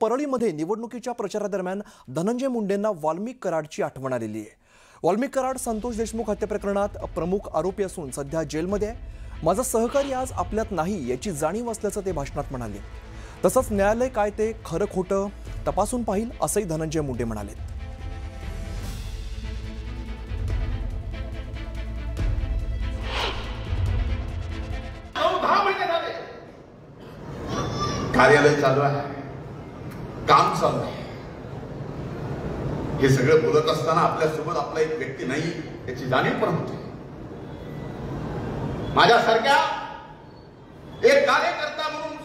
परळीमध्ये निवडणुकीच्या प्रचारादरम्यान धनंजय मुंडेंना वाल्मिक कराडची आठवण आलेली आहे। वाल्मिक कराड संतोष देशमुख हत्या प्रकरणात प्रमुख आरोपी असून सध्या जेलमध्ये आहे। माझा सहकारी आज आपल्यात नाही याची जाणीव असल्याचं ते भाषणात म्हणाले। तसंच न्यायालय काय ते खरं खोटं तपासून पाहिल असंही धनंजय मुंडे म्हणाले। कार्यालय चालू आहे, काम चालू आहे। हे सगळं बोलत असताना आपल्यासोबत आपला एक व्यक्ती नाही याची जाणीव पण होते। माझ्यासारख्या एक कार्यकर्ता म्हणून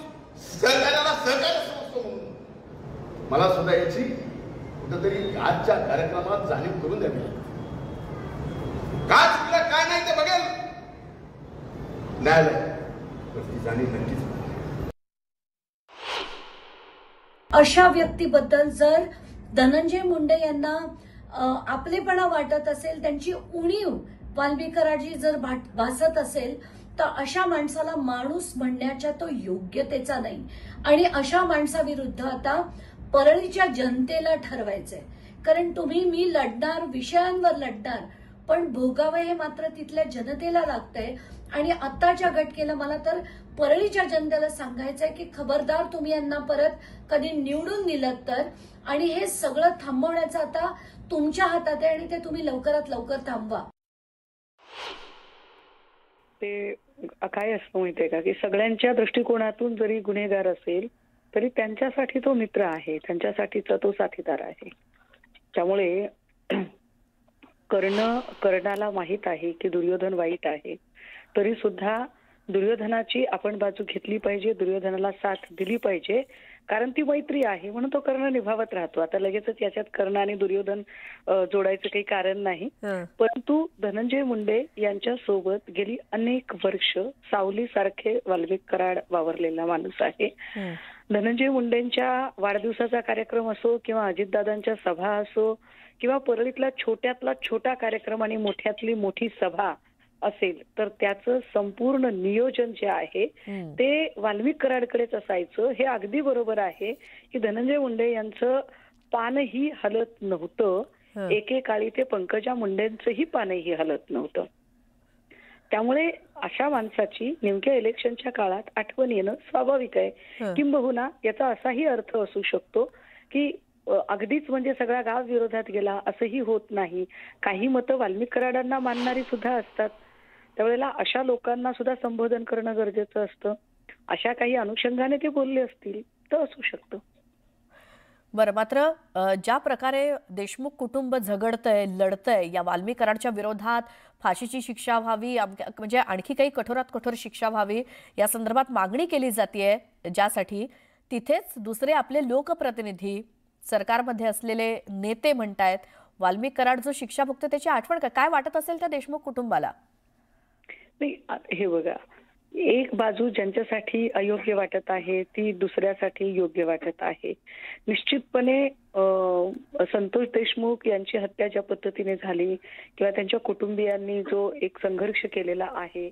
सहकार्याला सहकार्य समजतो म्हणून मला सुद्धा याची कुठेतरी आजच्या कार्यक्रमात जाणीव करून द्यावी लागते। काय चुकलं काय नाही ते बघेल न्यायालय, तर ती जाणीव नक्कीच। अशा व्यक्तीबद्दल जर धनंजय मुंडे यांना आपलेपणा वाटत असेल, त्यांची उणीव वाल्मिक कराडजी जर भासत असेल, तर अशा माणसाला माणूस म्हणण्याच्या तो योग्यतेचा नाही। आणि अशा माणसाविरुद्ध आता परळीच्या जनतेला ठरवायचंय। कारण तुम्ही मी लढणार, विषयांवर लढणार, पण भोगावे हे मात्र तिथल्या जनतेला लागतंय। आणि आत्ताच्या घटनेला मला तर परळीच्या जनतेला सांगायचंय की खबरदार तुम्ही यांना परत कधी निवडून दिलं तर, आणि हे सगळं थांबवण्याचं आता तुमच्या हातात आहे आणि ते तुम्ही लवकरात लवकर थांबवा। ते काय असतं माहितीये का की सगळ्यांच्या दृष्टिकोनातून जरी गुन्हेगार असेल तरी त्यांच्यासाठी तो मित्र आहे, त्यांच्यासाठीचा तो साथीदार आहे। त्यामुळे कर्णाला माहित आहे की दुर्योधन वाईट आहे, तरी सुद्धा दुर्योधनाची आपण बाजू घेतली पाहिजे, दुर्योधनाला साथ दिली पाहिजे, कारण ती मैत्री आहे म्हणून तो कर्ण निभावत राहतो। आता लगेचच याच्यात कर्ण आणि दुर्योधन जोडायचं काही कारण नाही, परंतु धनंजय मुंडे यांच्या सोबत गेली अनेक वर्ष सावलीसारखे वाल्मिक कराड वावरलेला माणूस आहे। धनंजय मुंडेंच्या वाढदिवसाचा कार्यक्रम असो किंवा अजितदादांच्या सभा असो किंवा परळीतला छोट्यातला छोटा कार्यक्रम आणि मोठ्यातली मोठी सभा असेल, तर त्याचं संपूर्ण नियोजन जे आहे ते वाल्मिक कराडकडेच असायचं। हे अगदी बरोबर आहे की धनंजय मुंडे यांचं पानही हलत नव्हतं, एकेकाळी ते पंकजा मुंडेंचंही पानही हलत नव्हतं। त्यामुळे अशा माणसाची नेमक्या इलेक्शनच्या काळात आठवण येणं स्वाभाविक आहे। किंबहुना याचा असाही अर्थ असू शकतो की अगदीच म्हणजे सगळा गाव विरोधात गेला असंही होत नाही, काही मतं वाल्मिक कराडांना मानणारी सुद्धा असतात। त्यावेळेला अशा लोकांना सुद्धा संबोधन करणं गरजेचं असतं। अशा काही अनुषंगाने ते बोलले असतील तर असू शकतं। बरं, मात्र ज्या प्रकारे देशमुख कुटुंब झगडतंय, लढतंय, या वाल्मिक कराडच्या विरोधात फाशीची शिक्षा व्हावी, म्हणजे आणखी काही कठोरात कठोर शिक्षा व्हावी या संदर्भात मागणी केली जाते, ज्यासाठी तिथेच दुसरे आपले लोकप्रतिनिधी, सरकारमध्ये असलेले नेते म्हणतायत वाल्मिक कराड जो शिक्षा भोगतो त्याची आठवण काय वाटत असेल त्या देशमुख कुटुंबाला? नाही, हे बघा, एक बाजू ज्यांच्यासाठी अयोग्य वाटत आहे ती दुसऱ्यासाठी योग्य वाटत आहे। निश्चितपणे संतोष देशमुख यांची हत्या ज्या पद्धतीने झाली किंवा त्यांच्या कुटुंबियांनी जो एक संघर्ष केलेला आहे